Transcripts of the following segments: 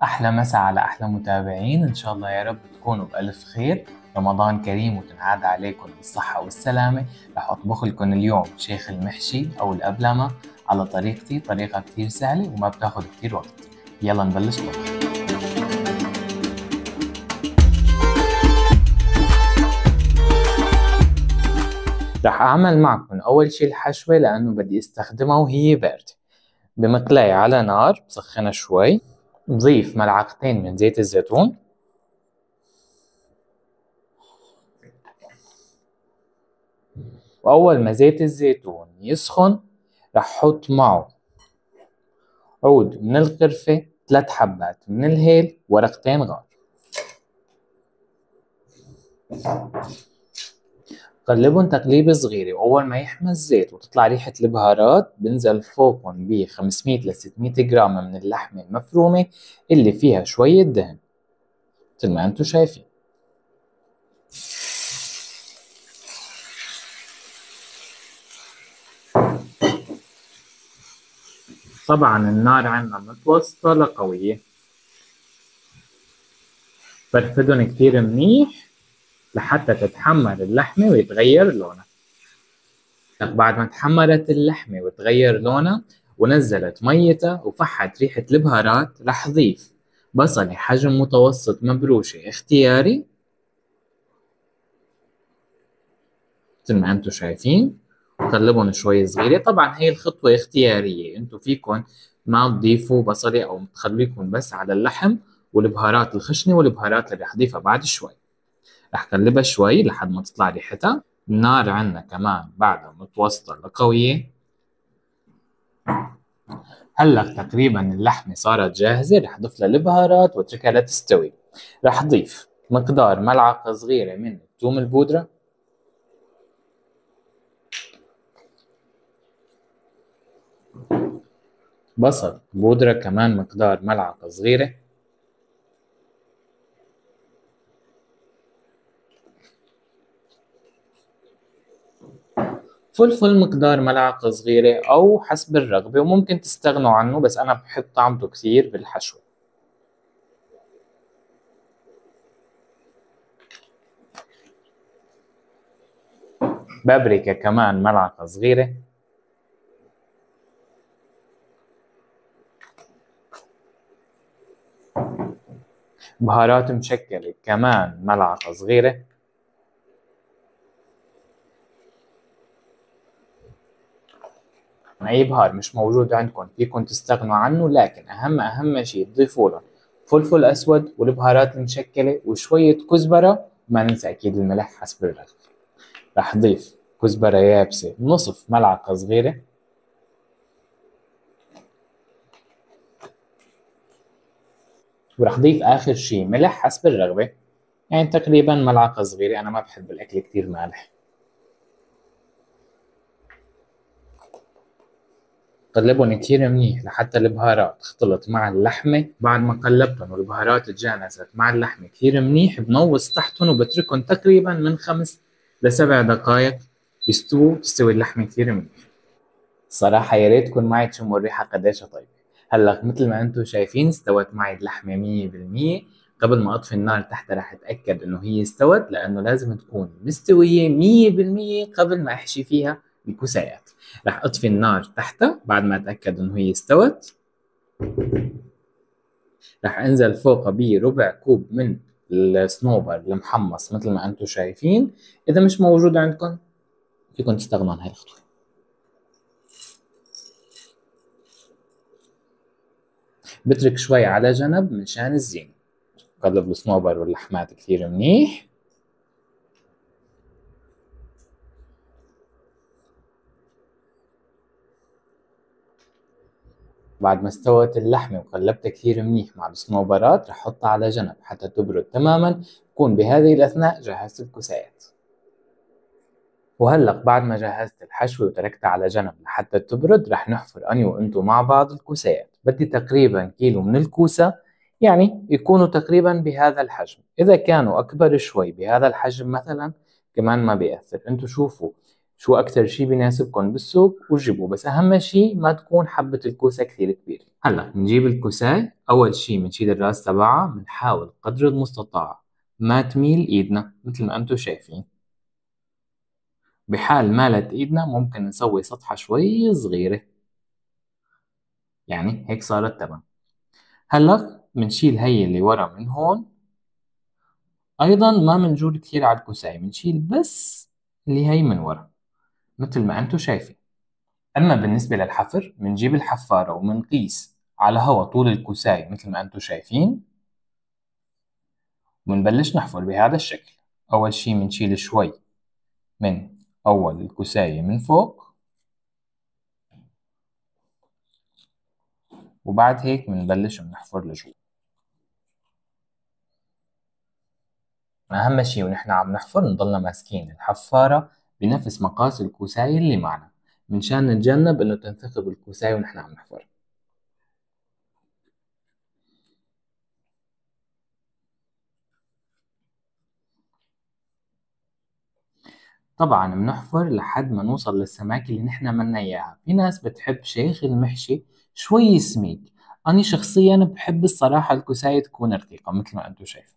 أحلى مسا على أحلى متابعين، إن شاء الله يا رب تكونوا بألف خير. رمضان كريم وتنعاد عليكم بالصحة والسلامة. رح أطبخ لكم اليوم شيخ المحشي أو الأبلمة على طريقتي، طريقة كتير سهلة وما بتاخد كتير وقت. يلا نبلش طبخ. رح أعمل معكم أول شي الحشوة لأنه بدي استخدمها وهي باردة. بمقلاية على نار بسخنها شوي، بضيف ملعقتين من زيت الزيتون، وأول ما زيت الزيتون يسخن رح حط معه عود من القرفة، 3 حبات من الهيل، ورقتين غار. قلبهم تقليبة صغيرة، وأول ما يحمى الزيت وتطلع ريحة البهارات بنزل فوقهم ب 500 ل 600 جرام من اللحمة المفرومة اللي فيها شوية دهن مثل ما انتم شايفين. طبعا النار عنا متوسطة لقوية. برفدهم كتير منيح لحتى تتحمر اللحمة ويتغير لونها. بعد ما تحمرت اللحمة وتغير لونها ونزلت ميتها وفحت ريحة البهارات، رح ضيف بصلة حجم متوسط مبروشة اختياري مثل ما انتم شايفين، وقلبهم شوي صغيرة. طبعا هي الخطوة اختيارية، انتم فيكم ما تضيفوا بصلة او تخليكم بس على اللحم والبهارات الخشنة والبهارات اللي رح ضيفها بعد شوي. رح قلبها شوي لحد ما تطلع ريحتها. النار عندنا كمان بعدها متوسطة لقوية. هلا تقريبا اللحمة صارت جاهزة، رح ضيف لها البهارات واتركها لتستوي. رح ضيف مقدار ملعقة صغيرة من الثوم البودرة، بصل بودرة كمان مقدار ملعقة صغيرة، فلفل مقدار ملعقة صغيرة أو حسب الرغبة، وممكن تستغنوا عنه بس أنا بحب طعمته كثير بالحشو. بابريكا كمان ملعقة صغيرة، بهارات مشكلة كمان ملعقة صغيرة، أي بهار مش موجود عندكم فيكم تستغنوا عنه، لكن أهم شيء تضيفوا له فلفل أسود والبهارات المشكلة وشوية كزبرة، وما ننسى أكيد الملح حسب الرغبة. رح ضيف كزبرة يابسة نصف ملعقة صغيرة، ورح ضيف آخر شي ملح حسب الرغبة، يعني تقريبا ملعقة صغيرة، أنا ما بحب الأكل كتير مالح. قلبهم كتير منيح لحتى البهارات تختلط مع اللحمة. بعد ما قلبتهم والبهارات تجانست مع اللحمة كتير منيح، بنوص تحتهم وبتركهم تقريبا من 5 ل7 دقايق يستووا، تستوي اللحمة كتير منيح. الصراحة يا ريت تكون معي تشموا الريحة قديش طيبة. هلا مثل ما انتم شايفين استوت معي اللحمة 100%. قبل ما اطفي النار تحت رح اتأكد انه هي استوت، لانه لازم تكون مستوية 100% قبل ما احشي فيها الكوسايات. رح اطفي النار تحتها بعد ما اتأكد انه هي استوت. رح انزل فوقها بربع كوب من الصنوبر المحمص مثل ما انتم شايفين. اذا مش موجود عندكم فيكم تستغنوا عن هاي الخطوة. بترك شوي على جنب منشان الزينة. قلب الصنوبر واللحمات كثير منيح. بعد ما استوت اللحمة وقلبتها كثير منيح مع الصنوبرات رح احطها على جنب حتى تبرد تماما. بكون بهذه الأثناء جهزت الكوسايات. وهلق بعد ما جهزت الحشوة وتركتها على جنب لحتى تبرد، رح نحفر أنا وأنتو مع بعض الكوسايات. بدي تقريبا كيلو من الكوسة، يعني يكونوا تقريبا بهذا الحجم. إذا كانوا أكبر شوي بهذا الحجم مثلا كمان ما بيأثر، أنتو شوفوا شو أكتر شي بيناسبكن بالسوق وجيبوه، بس أهم شي ما تكون حبة الكوسة كثير كبيرة. هلا بنجيب الكوساية، أول شي بنشيل الراس تبعها، بنحاول قدر المستطاع ما تميل إيدنا مثل ما أنتم شايفين. بحال مالت إيدنا ممكن نسوي سطحة شوي صغيرة، يعني هيك صارت تمام. هلا بنشيل هي اللي ورا من هون، أيضا ما بنجور كثير على الكوساية، بنشيل بس اللي هي من ورا مثل ما أنتم شايفين. أما بالنسبة للحفر بنجيب الحفارة وبنقيس على هوا طول الكوساية مثل ما أنتم شايفين، وبنبلش نحفر بهذا الشكل. أول شي بنشيل شوي من أول الكوساية من فوق، وبعد هيك بنبلش بنحفر لجوا. أهم شي ونحن عم نحفر نضلنا ماسكين الحفارة بنفس مقاس الكوساية اللي معنا، منشان نتجنب إنه تنثقب الكوساية ونحن عم نحفر. طبعا بنحفر لحد ما نوصل للسماكة اللي نحن بدنا إياها. في ناس بتحب شيخ المحشي شوي سميك، أنا شخصيا بحب الصراحة الكوساية تكون رقيقة مثل ما أنتم شايفين.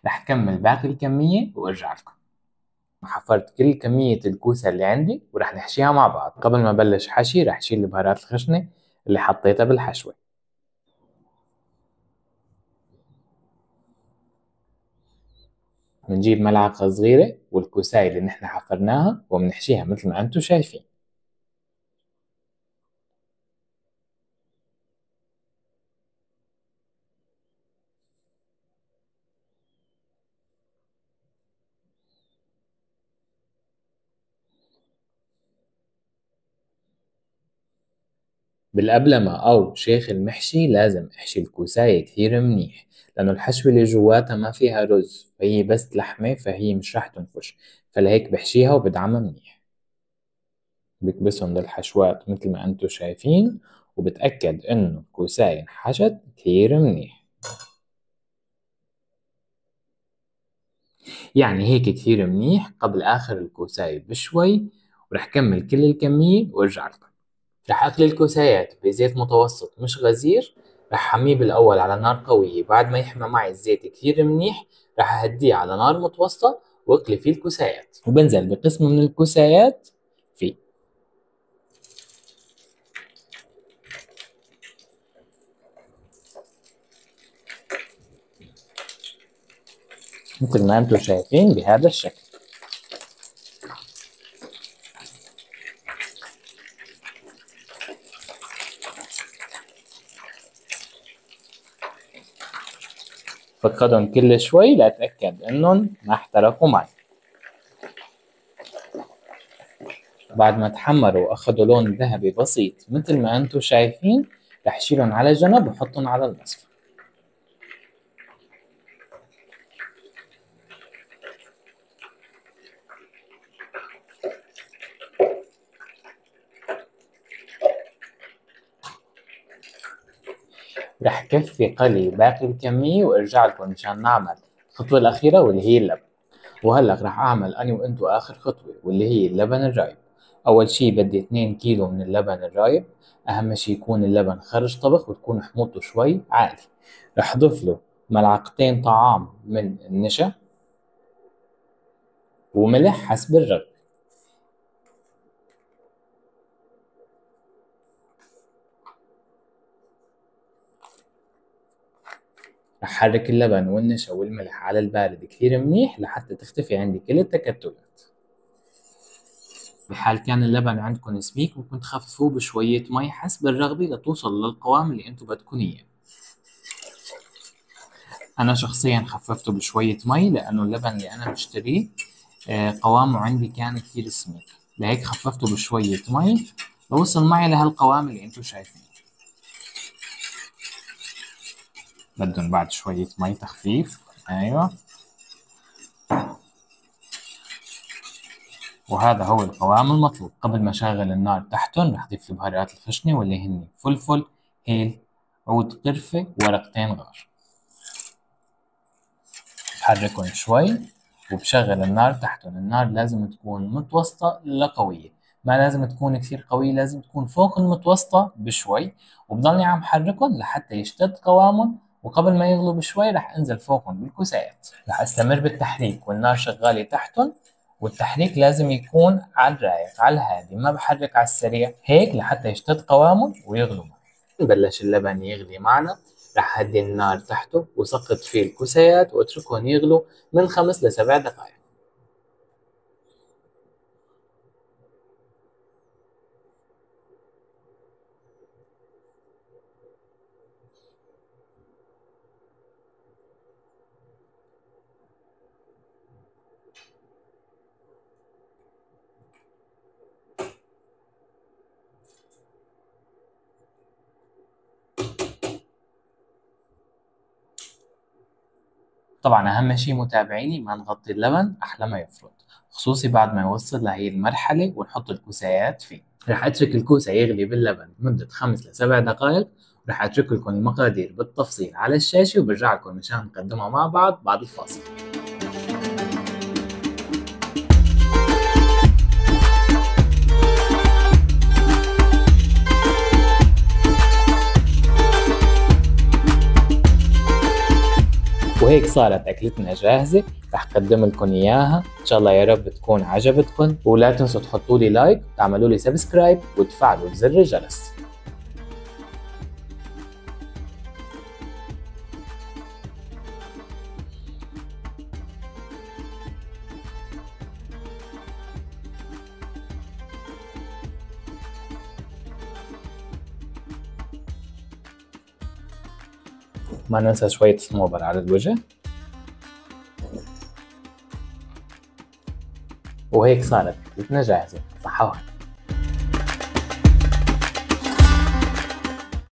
رح كمل باقي الكمية وأرجع لكم. حفرت كل كمية الكوسة اللي عندي ورح نحشيها مع بعض. قبل ما بلش حشي رح شيل البهارات الخشنة اللي حطيتها بالحشوة. بنجيب ملعقة صغيرة والكوساية اللي نحن حفرناها وبنحشيها مثل ما أنتم شايفين. بالقبلمة أو شيخ المحشي لازم أحشي الكوساية كثير منيح، لأنه الحشوة اللي جواتها ما فيها رز، فهي بس لحمة، فهي مش رح تنفش، فلهيك بحشيها وبدعمها منيح. بكبسهم للحشوات مثل ما أنتم شايفين، وبتأكد إنه الكوساية انحشت كثير منيح. يعني هيك كثير منيح قبل آخر الكوساية بشوي. ورح كمل كل الكمية وارجع لكم. رح أقلي الكوسايات بزيت متوسط مش غزير. رح حميه بالأول على نار قوية، بعد ما يحمى معي الزيت كثير منيح رح أهديه على نار متوسطة وأقلي فيه الكوسايات، وبنزل بقسم من الكوسايات فيه. مثل ما انتم شايفين بهذا الشكل. فقدهم كل شوي لأتأكد إنهم ما احترقوا معي. بعد ما تحمروا وأخذوا لون ذهبي بسيط مثل ما أنتم شايفين رح شيلهم على جنب وحطهم على المصفى. رح كفي قلي باقي الكمية وارجع لكم مشان نعمل الخطوة الأخيرة واللي هي اللبن. وهلا رح أعمل أنا وأنتو آخر خطوة واللي هي اللبن الرايب. أول شي بدي 2 كيلو من اللبن الرايب. أهم شي يكون اللبن خرج طبخ وتكون حموضته شوي عالي. رح ضيف له ملعقتين طعام من النشا وملح حسب الرغبة. رح حرك اللبن والنشا والملح على البارد كثير منيح لحتى تختفي عندي كل التكتلات. بحال كان اللبن عندكم سميك ممكن تخففوه بشوية مي حسب الرغبة لتوصل للقوام اللي انتو بدكن اياه. انا شخصيا خففته بشوية مي لانه اللبن اللي انا بشتريه قوامه عندي كان كثير سميك، لهيك خففته بشوية مي لوصل معي لهالقوام اللي انتو شايفينه. بدهم بعد شوية مي تخفيف. ايوه، وهذا هو القوام المطلوب. قبل ما اشغل النار تحتهم رح اضيف البهارات الخشنة واللي هن فلفل، هيل، عود قرفة، ورقتين غار. بحركهم شوي وبشغل النار تحتهم. النار لازم تكون متوسطة لقوية، ما لازم تكون كثير قوية، لازم تكون فوق المتوسطة بشوي، وبضلني عم حركهم لحتى يشتد قوامهم. وقبل ما يغلوا بشوي رح انزل فوقهم بالكوسايات. رح استمر بالتحريك والنار شغالة تحتهم، والتحريك لازم يكون على الرايق على الهادي، ما بحرك على السريع، هيك لحتى يشتد قوامهم ويغلوا معي. بلش اللبن يغلي معنا، رح هدي النار تحته وسقط فيه الكوسايات واتركهم يغلوا من 5 ل7 دقائق. طبعا اهم شيء متابعيني ما نغطي اللبن احلى ما يفرط، خصوصي بعد ما يوصل لهي المرحلة ونحط الكوسايات فيه. رح اترك الكوسة يغلي باللبن لمدة 5 ل7 دقائق، ورح اترك لكم المقادير بالتفصيل على الشاشة وبرجع لكم مشان نقدمها مع بعد الفاصل. وهيك صارت اكلتنا جاهزة، رح اقدم لكم اياها، ان شاء الله يا رب تكون عجبتكم، ولا تنسوا تحطوا لي لايك وتعملوا لي سبسكرايب وتفعلوا زر الجرس. ما ننسى شوية صنوبر على الوجه. وهيك صارت اكلتنا جاهزة. صحة وهنا.